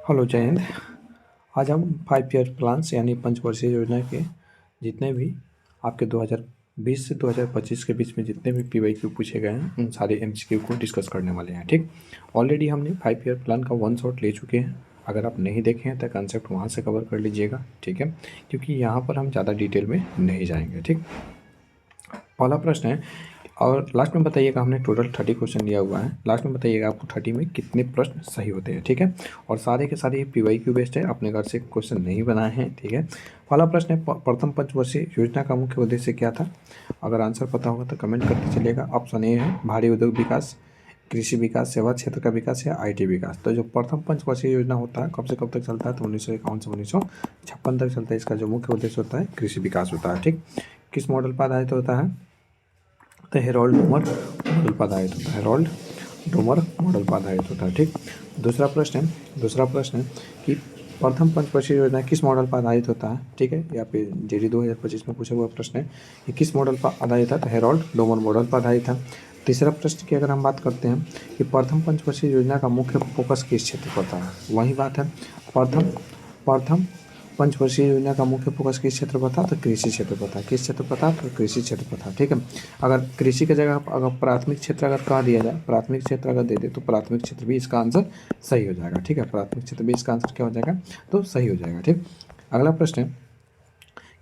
Hello जय हिंद। आज हम 5 ईयर प्लान्स यानी पंचवर्षीय योजना के जितने भी आपके 2020 से 2025 के बीच में जितने भी PYQ पूछे गए हैं उन सारे MCQ को डिस्कस करने वाले हैं। ठीक, ऑलरेडी हमने 5 ईयर प्लान का वन शॉट ले चुके हैं। अगर आप नहीं देखे हैं तो कंसेप्ट वहाँ से कवर कर लीजिएगा। ठीक है, क्योंकि यहाँ पर हम ज़्यादा डिटेल में नहीं जाएंगे। ठीक, पहला प्रश्न है और लास्ट में बताइएगा, हमने टोटल 30 क्वेश्चन लिया हुआ है। लास्ट में बताइएगा आपको 30 में कितने प्रश्न सही होते हैं। ठीक है, और सारे के सारे PYQ बेस्ड है, अपने घर से क्वेश्चन नहीं बनाए हैं। ठीक है, पहला प्रश्न है प्रथम पंचवर्षीय योजना का मुख्य उद्देश्य क्या था। अगर आंसर पता होगा तो कमेंट करते चलिएगा। ऑप्शन ए है भारी उद्योग विकास, कृषि विकास, सेवा क्षेत्र का विकास या IT विकास। तो जो प्रथम पंचवर्षीय योजना होता है कब से कब तक चलता है, तो 1951 से 1956 तक चलता है। इसका जो मुख्य उद्देश्य होता है कृषि विकास होता है। ठीक, किस मॉडल पर आधारित होता है, तो हेरोल्ड डोमर मॉडल पर आधारित होता है। हेरोल्ड डोमर मॉडल पर आधारित होता है। ठीक, दूसरा प्रश्न है कि प्रथम पंचवर्षीय योजना किस मॉडल पर आधारित होता है। ठीक है, यहाँ पे JD 2025 में पूछा हुआ प्रश्न है कि किस मॉडल पर आधारित है, तो हेरोल्ड डोमर मॉडल पर आधारित है। तीसरा प्रश्न की अगर हम बात करते हैं कि प्रथम पंचवर्षीय योजना का मुख्य फोकस किस क्षेत्र पर था, वही बात है। प्रथम पंचवर्षीय योजना का मुख्य फोकस किस क्षेत्र पर था, तो कृषि क्षेत्र पर था। किस क्षेत्र पर था, तो कृषि क्षेत्र पर था। ठीक है, अगर कृषि की जगह अगर प्राथमिक क्षेत्र अगर कह दिया जाए, प्राथमिक क्षेत्र अगर दे दे तो प्राथमिक क्षेत्र भी इसका आंसर सही हो जाएगा। ठीक है, प्राथमिक क्षेत्र भी इसका आंसर क्या हो जाएगा, तो सही हो जाएगा। ठीक, अगला प्रश्न है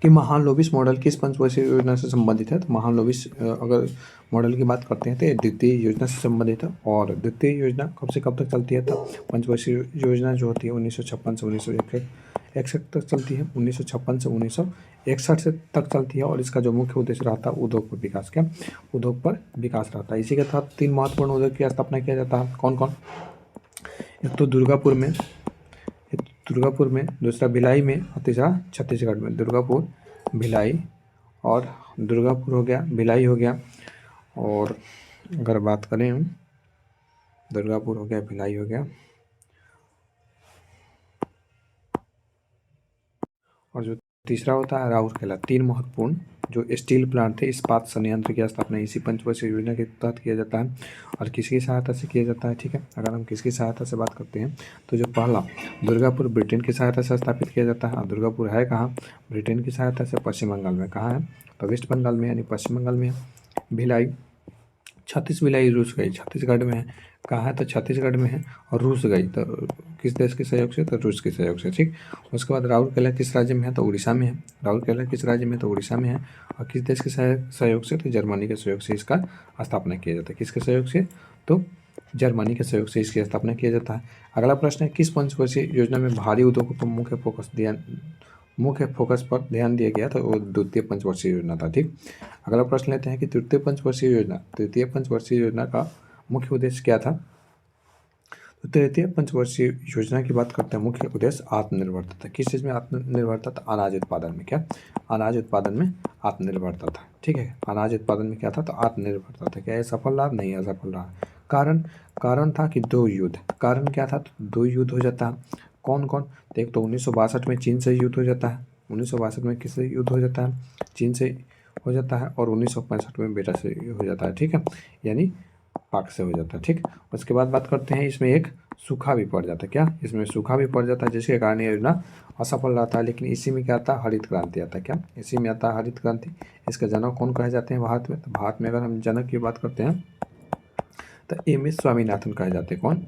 कि महालनोबिस मॉडल किस पंचवर्षीय योजना से संबंधित है। तो महालनोबिस अगर मॉडल की बात करते हैं तो द्वितीय योजना से संबंधित है। और द्वितीय योजना कब से कब तक चलती है, तो पंचवर्षीय योजना जो होती है 1956 से 1961 तक चलती है। 1956 से 1961 से तक चलती है। और इसका जो मुख्य उद्देश्य रहता है उद्योग पर विकास, क्या उद्योग पर विकास रहता है। इसी के तहत 3 महत्वपूर्ण उद्योग की स्थापना किया जाता है। कौन कौन, एक तो दुर्गापुर में, दूसरा भिलाई में और तीसरा छत्तीसगढ़ में। दुर्गापुर, भिलाई और दुर्गापुर हो गया, भिलाई हो गया। और अगर बात करें दुर्गापुर हो गया, भिलाई हो गया और जो तीसरा होता है राउरकेला। 3 महत्वपूर्ण जो स्टील प्लांट थे, इस्पात संयंत्र की स्थापना इसी पंचवर्षीय योजना के तहत किया जाता है। और किसकी सहायता से किया जाता है। ठीक है, अगर हम किसकी सहायता से बात करते हैं तो जो पहला दुर्गापुर ब्रिटेन की सहायता से स्थापित किया जाता है। और दुर्गापुर है कहाँ, ब्रिटेन की सहायता से पश्चिम बंगाल में। कहाँ है, तो वेस्ट बंगाल में यानी पश्चिम बंगाल में है। भिलाई, भिलाई रूस गई, छत्तीसगढ़ में है। कहाँ है, तो छत्तीसगढ़ में है। और रूस गई तो किस देश के सहयोग से, तो रूस के सहयोग से। ठीक, उसके बाद राउरकेला किस राज्य में है, तो उड़ीसा में है। राउरकेला किस राज्य में, तो उड़ीसा में है। और किस देश के सहयोग से, तो जर्मनी के सहयोग से इसका स्थापना किया जाता है। किसके सहयोग से, तो जर्मनी के सहयोग से इसकी स्थापना किया जाता है। अगला प्रश्न है किस पंचवर्षीय योजना में भारी उद्योगों पर मुख्य फोकस पर ध्यान दिया गया, तो वो द्वितीय पंचवर्षीय योजना था। ठीक, अगला प्रश्न लेते हैं कि तृतीय पंचवर्षीय योजना का मुख्य उद्देश्य क्या था। तो तृतीय पंचवर्षीय योजना की बात करते हैं, मुख्य उद्देश्य आत्मनिर्भरता था। किस चीज़ में आत्मनिर्भरता था, अनाज उत्पादन में। क्या, अनाज उत्पादन में आत्मनिर्भरता था। ठीक है, अनाज उत्पादन में क्या था, तो आत्मनिर्भरता था। क्या ये सफल रहा, नहीं असफल रहा। कारण था कि 2 युद्ध, कारण क्या था, तो 2 युद्ध हो जाता है। कौन कौन, तो एक तो 1962 में चीन से युद्ध हो जाता है। 1962 में किससे युद्ध हो जाता है, चीन से हो जाता है। और 1965 में बेटा से हो जाता है। ठीक है, यानी पाक से हो जाता है। ठीक, उसके बाद बात करते हैं इसमें एक सूखा भी पड़ जाता है। क्या, इसमें सूखा भी पड़ जाता है जिसके कारण ये योजना असफल रहता है। लेकिन इसी में क्या आता है, हरित क्रांति आता है। क्या, इसी में आता है हरित क्रांति। इसके जनक कौन कहे जाते हैं भारत में, तो भारत में अगर हम जनक की बात करते हैं तो MS स्वामीनाथन कहे जाते हैं। कौन,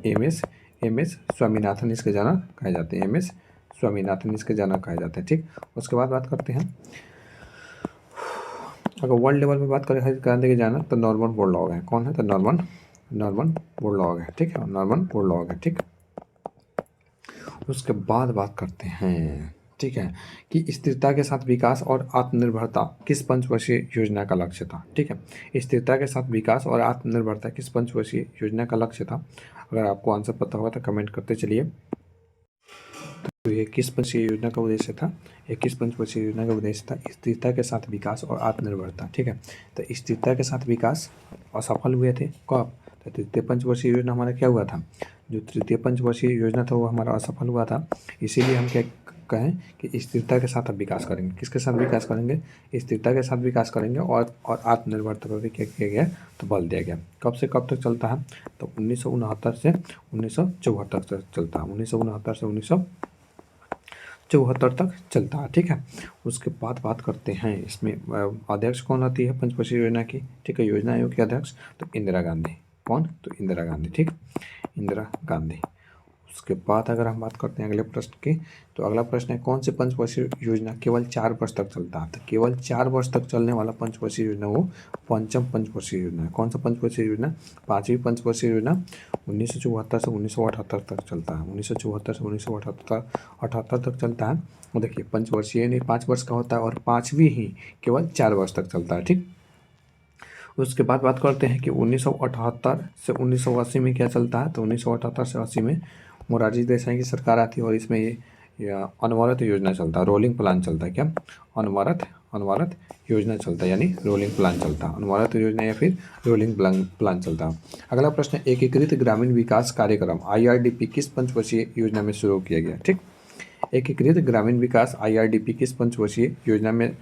MS स्वामीनाथन इसके जनक कहे जाते हैं। MS स्वामीनाथन इसके जनक कहे जाते हैं। ठीक, उसके बाद बात करते हैं अगर वर्ल्ड लेवल पे बात करें हरित क्रांति के जनक, तो नॉर्मन बोरलॉग है। कौन है, तो नॉर्मन बोरलॉग है। ठीक है, नॉर्मन बोरलॉग है। ठीक, उसके बाद बात करते हैं, ठीक है, कि स्थिरता के साथ विकास और आत्मनिर्भरता किस पंचवर्षीय योजना का लक्ष्य था। ठीक है, स्थिरता के साथ विकास और आत्मनिर्भरता किस पंचवर्षीय योजना का लक्ष्य था। अगर आपको आंसर पता होगा तो कमेंट करते चलिए। तो ये किस पंचवर्षीय योजना का उद्देश्य था, ये किस पंचवर्षीय योजना का उद्देश्य था, स्थिरता के साथ विकास और आत्मनिर्भरता। ठीक है, तो स्थिरता के साथ विकास असफल हुए थे कब, तो तृतीय पंचवर्षीय योजना हमारा क्या हुआ था, जो तृतीय पंचवर्षीय योजना था वो हमारा असफल हुआ था। इसीलिए हम क्या कहें कि स्थिरता के साथ अब विकास करेंगे। किसके साथ विकास करेंगे? स्थिरता के साथ विकास करेंगे। और आत्मनिर्भरता पर भी क्या किया गया? तो बल दिया गया। कब से कब तक चलता है? तो 1969 से 1974 तक चलता है। 1969 से 1974 तक चलता है। ठीक है, उसके बाद बात करते हैं इसमें अध्यक्ष कौन होती है पंचवर्षीय योजना की? ठीक है, योजना आयोग की अध्यक्ष तो इंदिरा गांधी। कौन? तो इंदिरा गांधी। ठीक, इंदिरा गांधी। उसके बाद अगर हम बात करते हैं अगले प्रश्न की, तो अगला प्रश्न है कौन से पंचवर्षीय योजना केवल 4 वर्ष तक चलता है? तो केवल 4 वर्ष तक चलने वाला पंचवर्षीय योजना वो पंचम पंचवर्षीय योजना है। कौन सा पंचवर्षीय योजना? 5वीं पंचवर्षीय योजना 1974 से 1978 तक चलता है। 1974 से 1978 तक चलता है। और देखिए, पंचवर्षीय नहीं 5 वर्ष का होता है, और 5वीं ही केवल 4 वर्ष तक चलता है। ठीक, उसके बाद बात करते हैं कि 1978 से 1980 में क्या चलता है? तो 1978 से 80 में मोरारजी देसाई की सरकार आती है, और इसमें ये अनवरत योजना चलता है, रोलिंग प्लान चलता है। क्या? अनवरत योजना चलता है, यानी रोलिंग प्लान चलता है। अनवरत योजना या फिर रोलिंग प्लान चलता है। अगला प्रश्न है एकीकृत ग्रामीण विकास कार्यक्रम IRDP किस पंचवर्षीय योजना में शुरू किया गया? ठीक, एकीकृत ग्रामीण विकास IRDP किस पंचवर्षीय योजना में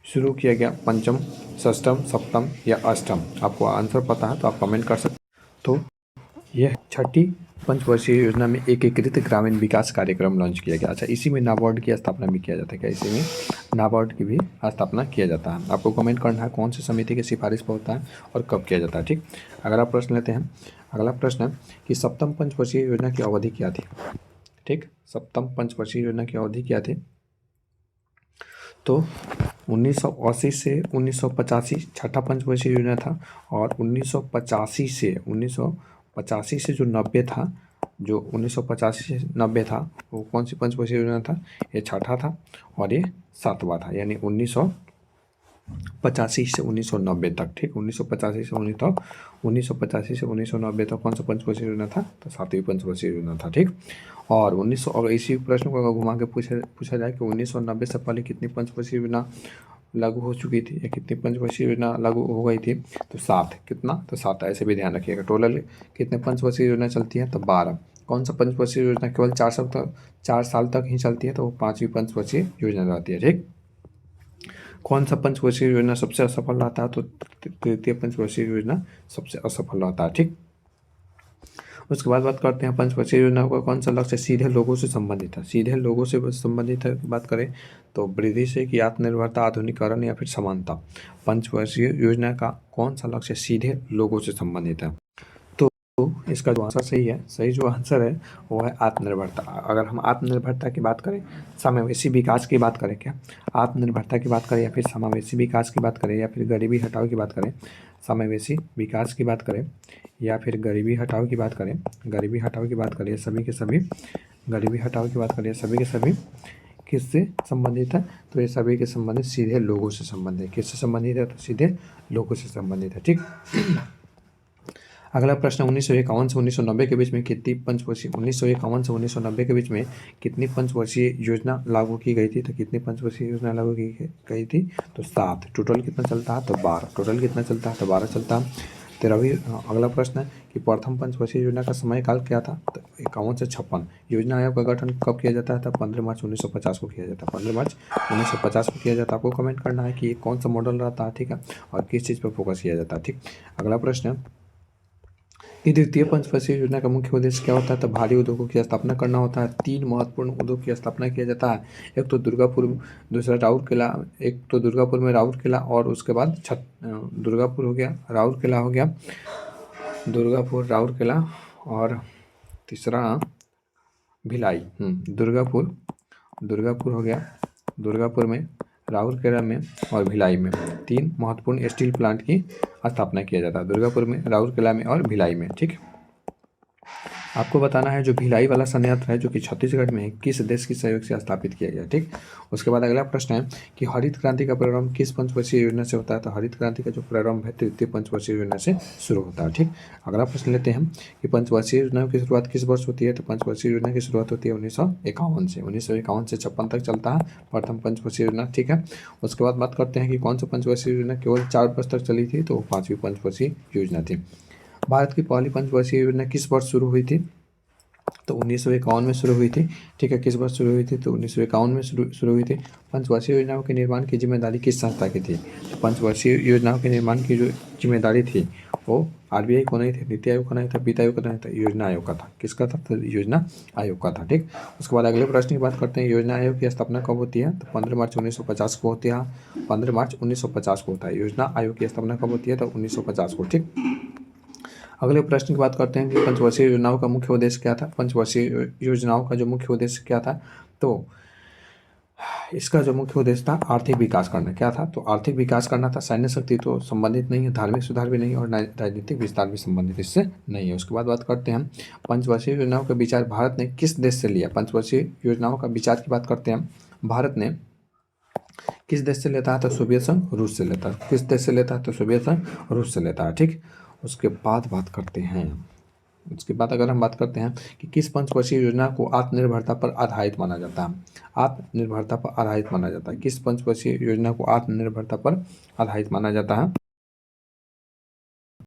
शुरू किया गया? पंचम, षष्ठम, सप्तम या अष्टम? आपको आंसर पता है तो आप कमेंट कर सकते हैं। तो यह 6ठी पंचवर्षीय योजना में एकीकृत ग्रामीण विकास कार्यक्रम लॉन्च किया गया। अच्छा, इसी में नाबार्ड की स्थापना भी किया जाता है क्या? इसी में नाबार्ड की भी स्थापना किया जाता है। आपको कमेंट करना है कौन सी समिति की सिफारिश पर होता है और कब किया जाता है। ठीक, अगला प्रश्न लेते हैं। अगला प्रश्न है कि सप्तम पंचवर्षीय योजना की अवधि क्या थी? ठीक, सप्तम पंचवर्षीय योजना की अवधि क्या थी? तो 1980 से 1985 छठा पंचवर्षीय योजना था, और 1985 से जो 90 था, जो 1985 से 90 था, वो कौन सी पंचवर्षीय योजना था? ये छठा था, और ये 7वां था, यानी 1985 से 1990 तक। ठीक, 1985 से 1990 तक कौन सा पंचवर्षीय योजना था? तो 7वीं पंचवर्षीय योजना था। ठीक, और 1900 अगर इसी प्रश्न को अगर घुमा के पूछा जाए कि 1990 से पहले कितनी पंचवर्षीय योजना लागू हो चुकी थी या कितनी पंचवर्षीय योजना लागू हो गई थी? तो 7। कितना? तो 7। ऐसे भी ध्यान रखिएगा। टोटल कितने पंचवर्षीय योजना चलती है? तो 12। कौन सा पंचवर्षीय योजना केवल 4 साल तक ही चलती है? तो वो 5वीं पंचवर्षीय योजना रहती है। ठीक, कौन सा पंचवर्षीय योजना सबसे असफल रहता है? तो तृतीय पंचवर्षीय योजना सबसे असफल रहता है। ठीक, उसके बाद बात करते हैं पंचवर्षीय योजना का कौन सा लक्ष्य सीधे लोगों से संबंधित है? सीधे लोगों से संबंधित है बात करें तो वृद्धि से कि आत्मनिर्भरता, आधुनिकीकरण या फिर समानता? पंचवर्षीय योजना का कौन सा लक्ष्य सीधे लोगों से संबंधित है? तो इसका जो आंसर सही है, सही जो आंसर है वो है आत्मनिर्भरता। अगर हम आत्मनिर्भरता की बात करें, समावेशी विकास की बात करें, क्या आत्मनिर्भरता की बात करें या फिर समावेशी विकास की बात करें या फिर गरीबी हटाओ की बात करें, समावेशी विकास की बात करें या फिर गरीबी हटाओ की बात करें, गरीबी हटाओ की बात करें, सभी के सभी गरीबी हटाओ की बात करें, सभी के सभी किससे संबंधित है? तो ये सभी के संबंधित सीधे लोगों से संबंधित है। किससे संबंधित है? तो सीधे लोगों से संबंधित है। ठीक, अगला प्रश्न 1951 से 1990 के बीच में कितनी पंचवर्षीय 1951 से 1990 के बीच में कितनी पंचवर्षीय योजना लागू की गई थी? तो कितनी पंचवर्षीय योजना लागू की गई थी? तो 7। टोटल कितना चलता है? तो 12। टोटल कितना चलता है? तो 12 चलता है। 13वीं अगला प्रश्न है कि प्रथम पंचवर्षीय योजना का समय काल क्या था? तो 51 से 56। योजना आयोग का गठन कब किया जाता है? तो 15 मार्च 1950 को किया जाता है। 15 मार्च 1950 को किया जाता है। आपको कमेंट करना है कि ये कौन सा मॉडल रहता है, ठीक है, और किस चीज़ पर फोकस किया जाता है। ठीक, अगला प्रश्न है कि द्वितीय पंचवर्षीय योजना का मुख्य उद्देश्य क्या होता है? तो भारी उद्योगों की स्थापना करना होता है। 3 महत्वपूर्ण उद्योग की स्थापना किया जाता है। एक तो दुर्गापुर, दूसरा राउरकेला, एक तो दुर्गापुर में राउरकेला, और उसके बाद दुर्गापुर हो गया, राउरकेला हो गया, दुर्गापुर, राउरकेला, और तीसरा भिलाई। दुर्गापुर हो गया, दुर्गापुर में, राउरकेला में और भिलाई में 3 महत्वपूर्ण स्टील प्लांट की स्थापना किया जाता है। दुर्गापुर में, राउरकेला में और भिलाई में। ठीक, आपको बताना है जो भिलाई वाला संयंत्र है जो कि छत्तीसगढ़ में है, किस देश की सहयोग से स्थापित किया गया। ठीक, उसके बाद अगला प्रश्न है कि हरित क्रांति का प्रारंभ किस पंचवर्षीय योजना से होता है? तो हरित क्रांति का जो प्रारंभ है तृतीय पंचवर्षीय योजना से शुरू होता है। ठीक, अगला प्रश्न लेते हैं कि पंचवर्षीय योजना की शुरुआत किस वर्ष होती है? तो पंचवर्षीय योजना की शुरुआत होती है 1951 से। 1951 से 56 तक चलता है प्रथम पंचवर्षीय योजना। ठीक है, उसके बाद बात करते हैं कि कौन सा पंचवर्षीय योजना केवल 4 वर्ष तक चली थी? तो 5वीं पंचवर्षीय योजना थी। भारत की पहली पंचवर्षीय योजना किस वर्ष शुरू हुई थी? तो 1951 में शुरू हुई थी। ठीक है, किस वर्ष शुरू हुई थी? तो 1951 में शुरू हुई थी। पंचवर्षीय योजनाओं के निर्माण की जिम्मेदारी किस संस्था की थी? तो पंचवर्षीय योजनाओं के निर्माण की जो जिम्मेदारी थी वो आरबीआई को नहीं थी, नीति आयोग को नहीं था, वित्त आयोग को नहीं था, योजना आयोग का था। किसका था? तो योजना आयोग का था। ठीक, उसके बाद अगले प्रश्न की बात करते हैं। योजना आयोग की स्थापना कब होती है? तो 15 मार्च 1950 को होती है। 15 मार्च 1950 को होता है। योजना आयोग की स्थापना कब होती है? तो 1950 को। ठीक, अगले प्रश्न की बात करते हैं कि पंचवर्षीय योजनाओं का मुख्य उद्देश्य क्या था? पंचवर्षीय योजनाओं का जो मुख्य उद्देश्य क्या था? तो इसका जो मुख्य उद्देश्य था आर्थिक विकास करना। क्या था? तो आर्थिक विकास करना था। सैन्य शक्ति तो संबंधित नहीं है, धार्मिक सुधार भी नहीं, और राजनीतिक विस्तार भी संबंधित इससे नहीं है। उसके बाद बात करते हैं हम पंचवर्षीय योजनाओं का विचार भारत ने किस देश से लिया? पंचवर्षीय योजनाओं का विचार की बात करते हैं, भारत ने किस देश से लेता है? तो सोवियत संघ रूस से लेता है। किस देश से लेता है? तो सोवियत संघ रूस से लेता है। ठीक, उसके बाद बात करते हैं, उसके बाद अगर हम बात करते हैं कि किस पंचवर्षीय योजना को आत्मनिर्भरता पर आधारित माना जाता है? आत्मनिर्भरता पर आधारित माना जाता है। किस पंचवर्षीय योजना को आत्मनिर्भरता पर आधारित माना जाता है?